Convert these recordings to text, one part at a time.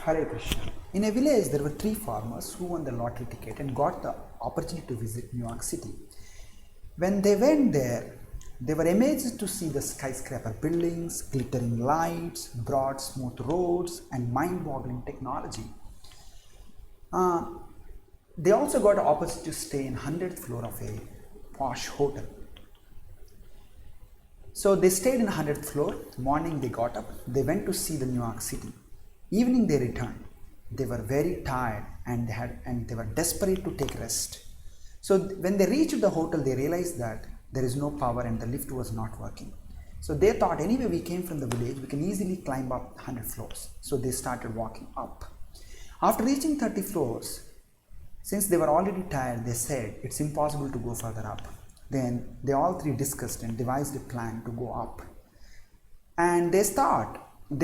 Hare Krishna. In a village, there were three farmers who won the lottery ticket and got the opportunity to visit New York City. When they went there, they were amazed to see the skyscraper buildings, glittering lights, broad, smooth roads, and mind-boggling technology. They also got an opportunity to stay in 100th floor of a posh hotel. So they stayed in 100th floor. Morning they got up, they went to see the New York City. Evening they returned. They were very tired and they were desperate to take rest. So when they reached the hotel, they realized that there is no power and the lift was not working. So they thought, anyway we came from the village, we can easily climb up 100 floors. So they started walking up. After reaching 30 floors, since they were already tired, they said it's impossible to go further up. Then they all three discussed and devised a plan to go up. And they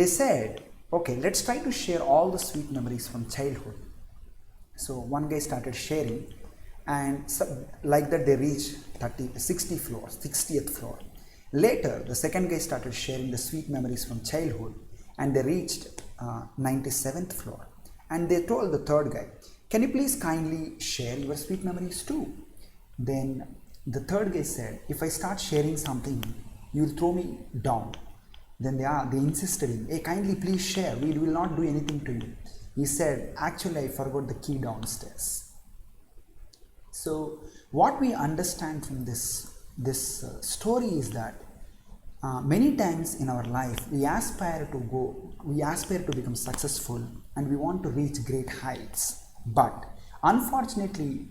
said, okay, let's try to share all the sweet memories from childhood. So one guy started sharing, and like that they reached 60th floor. Later, the second guy started sharing the sweet memories from childhood, and they reached 97th floor. And they told the third guy, can you please kindly share your sweet memories too? Then the third guy said, if I start sharing something, you will throw me down. Then they insisted, hey, kindly please share, we will not do anything to you. He said, actually I forgot the key downstairs. So what we understand from this story is that many times in our life we aspire to become successful and we want to reach great heights. But unfortunately,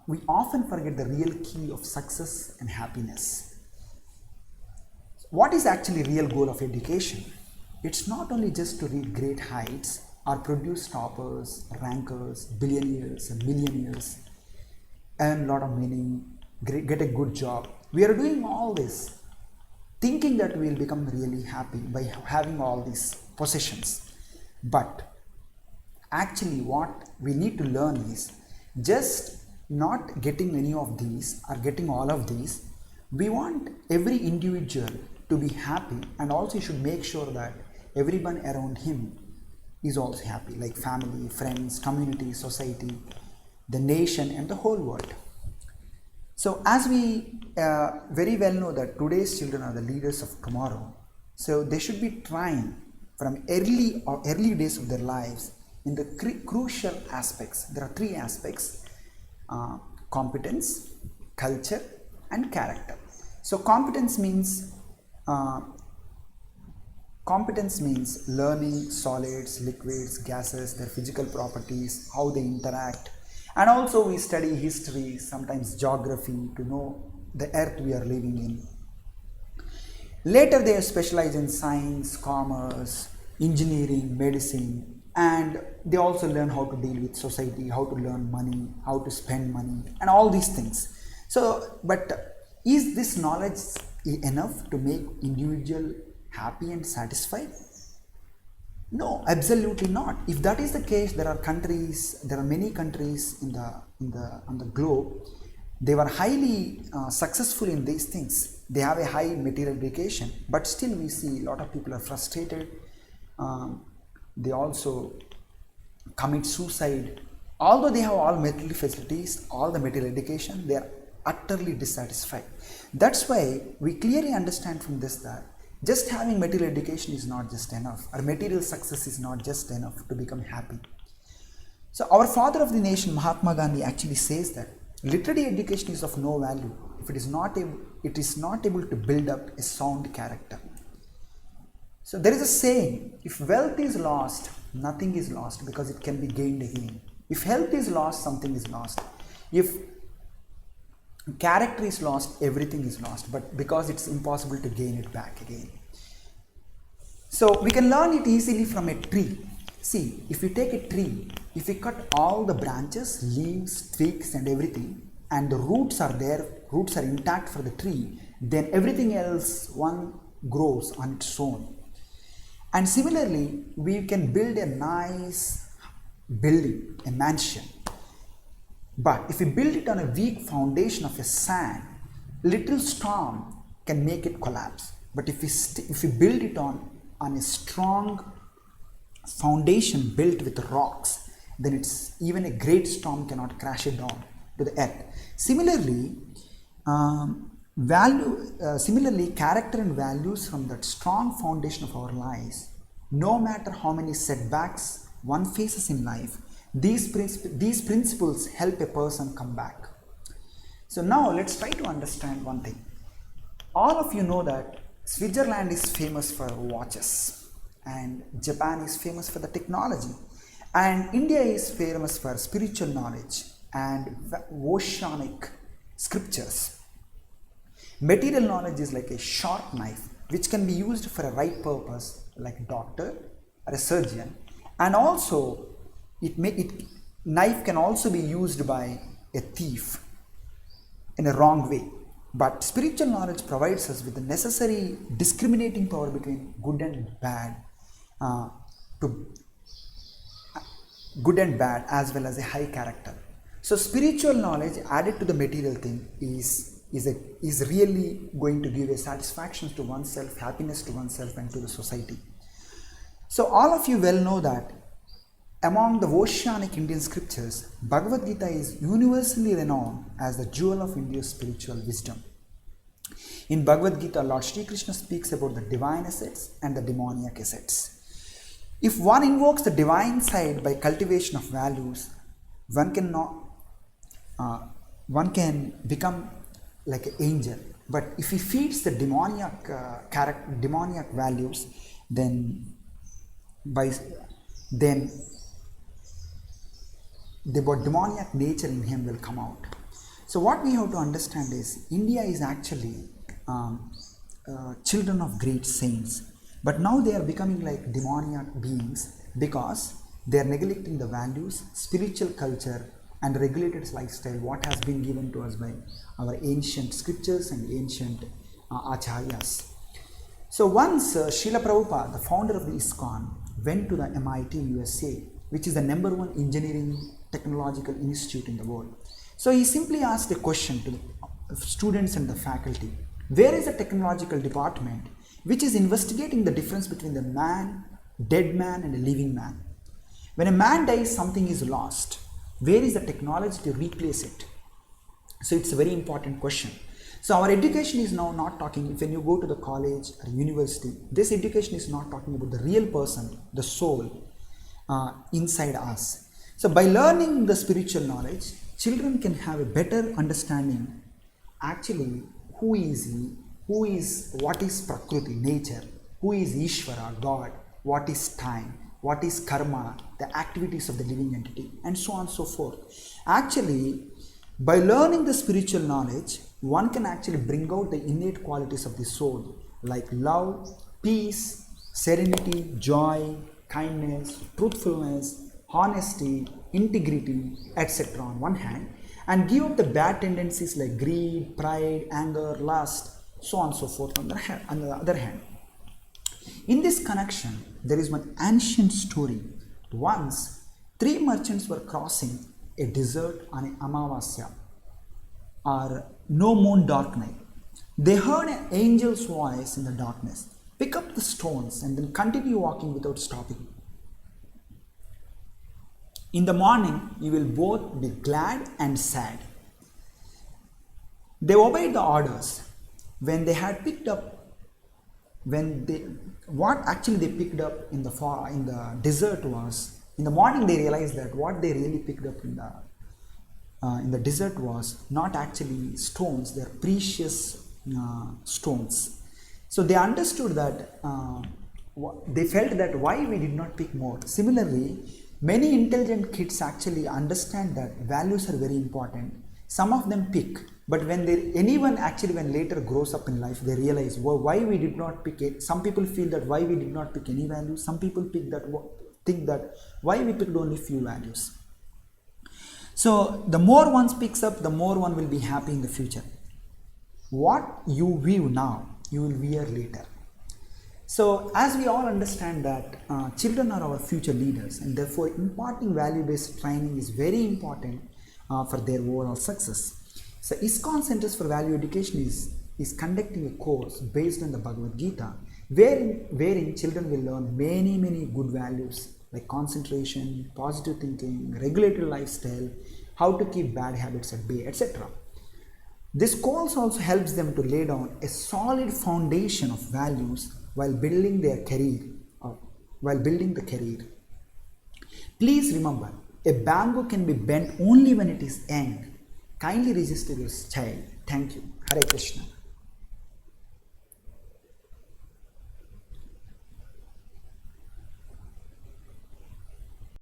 we often forget the real key of success and happiness. What is actually real goal of education? It's not only just to reach great heights or produce toppers, rankers, billionaires and millionaires, earn a lot of money, get a good job. We are doing all this thinking that we will become really happy by having all these possessions. But actually what we need to learn is just not getting any of these or getting all of these. We want every individual to be happy, and also you should make sure that everyone around him is also happy, like family, friends, community, society, the nation and the whole world. So as we very well know that today's children are the leaders of tomorrow, so they should be trying from early days of their lives in the crucial aspects. There are three aspects: competence, culture and character. So competence means learning solids, liquids, gases, their physical properties, how they interact. And also we study history, sometimes geography, to know the earth we are living in. Later they specialize in science, commerce, engineering, medicine, and they also learn how to deal with society, how to learn money, how to spend money and all these things. So, but is this knowledge enough to make individual happy and satisfied? No, absolutely not. If that is the case, there are many countries on the globe. They were highly successful in these things. They have a high material education, but still we see a lot of people are frustrated. They also commit suicide. Although they have all material facilities, all the material education, they are utterly dissatisfied. That's why we clearly understand from this that just having material education is not just enough, or material success is not just enough to become happy. So our father of the nation, Mahatma Gandhi, actually says that literary education is of no value if it is not able to build up a sound character. So there is a saying, if wealth is lost, nothing is lost because it can be gained again. If health is lost, something is lost. If character is lost, everything is lost, but because it's impossible to gain it back again. So we can learn it easily from a tree. See, if you take a tree, if you cut all the branches, leaves, twigs and everything, and the roots are intact for the tree, then everything else one grows on its own. And similarly, we can build a nice building, a mansion. But if we build it on a weak foundation of a sand, little storm can make it collapse. But if we build it on a strong foundation built with rocks, then it's even a great storm cannot crash it down to the earth. Similarly, similarly, character and values from that strong foundation of our lives, no matter how many setbacks one faces in life, these principles help a person come back. So now let's try to understand one thing. All of you know that Switzerland is famous for watches, and Japan is famous for the technology, and India is famous for spiritual knowledge and oceanic scriptures. Material knowledge is like a sharp knife which can be used for a right purpose, like a doctor or a surgeon, and also knife can also be used by a thief in a wrong way. But spiritual knowledge provides us with the necessary discriminating power between good and bad, as well as a high character. So spiritual knowledge added to the material thing is really going to give a satisfaction to oneself, happiness to oneself, and to the society. So all of you well know that among the oceanic Indian scriptures, Bhagavad Gita is universally renowned as the jewel of India's spiritual wisdom. In Bhagavad Gita, Lord Shri Krishna speaks about the divine assets and the demoniac assets. If one invokes the divine side by cultivation of values, one can become like an angel. But if he feeds the demoniac values, then the demoniac nature in him will come out. So what we have to understand is India is actually children of great saints, but now they are becoming like demoniac beings because they are neglecting the values, spiritual culture, and regulated lifestyle what has been given to us by our ancient scriptures and ancient acharyas. So once Srila Prabhupada, the founder of the ISKCON, went to the MIT USA, which is the #1 engineering technological institute in the world. So he simply asked a question to the students and the faculty: where is the technological department which is investigating the difference between the dead man and a living man? When a man dies, something is lost. Where is the technology to replace it? So it's a very important question. So our education is now not talking, when you go to the college or university, this education is not talking about the real person, the soul inside us. So by learning the spiritual knowledge, children can have a better understanding actually who is he, what is Prakriti, nature, who is Ishvara, God, what is time, what is karma, the activities of the living entity, and so on and so forth. Actually, by learning the spiritual knowledge, one can actually bring out the innate qualities of the soul like love, peace, serenity, joy, kindness, truthfulness, honesty, integrity, etc. on one hand, and give up the bad tendencies like greed, pride, anger, lust, so on and so forth on the other hand. In this connection, there is one ancient story. Once, 3 merchants were crossing a desert on an Amavasya, or no moon dark night. They heard an angel's voice in the darkness: pick up the stones and then continue walking without stopping. In the morning, you will both be glad and sad. They obeyed the orders. When they had picked up, what actually they picked up in the desert was, in the morning they realized that what they really picked up in the desert was not actually stones, they are precious stones. So they understood that, they felt that why we did not pick more. Similarly, many intelligent kids actually understand that values are very important. Some of them pick, but when later grows up in life, they realize why we did not pick it. Some people feel that why we did not pick any values. Some people think that why we picked only few values. So the more one picks up, the more one will be happy in the future. What you weave now, you will wear later. So as we all understand that children are our future leaders, and therefore imparting value-based training is very important for their overall success. So ISKCON Centers for Value Education is conducting a course based on the Bhagavad Gita wherein children will learn many good values like concentration, positive thinking, regulated lifestyle, how to keep bad habits at bay, etc. This course also helps them to lay down a solid foundation of values while building their career, while building the career. Please remember, a bamboo can be bent only when it is young. Kindly register your child. Thank you. Hare Krishna.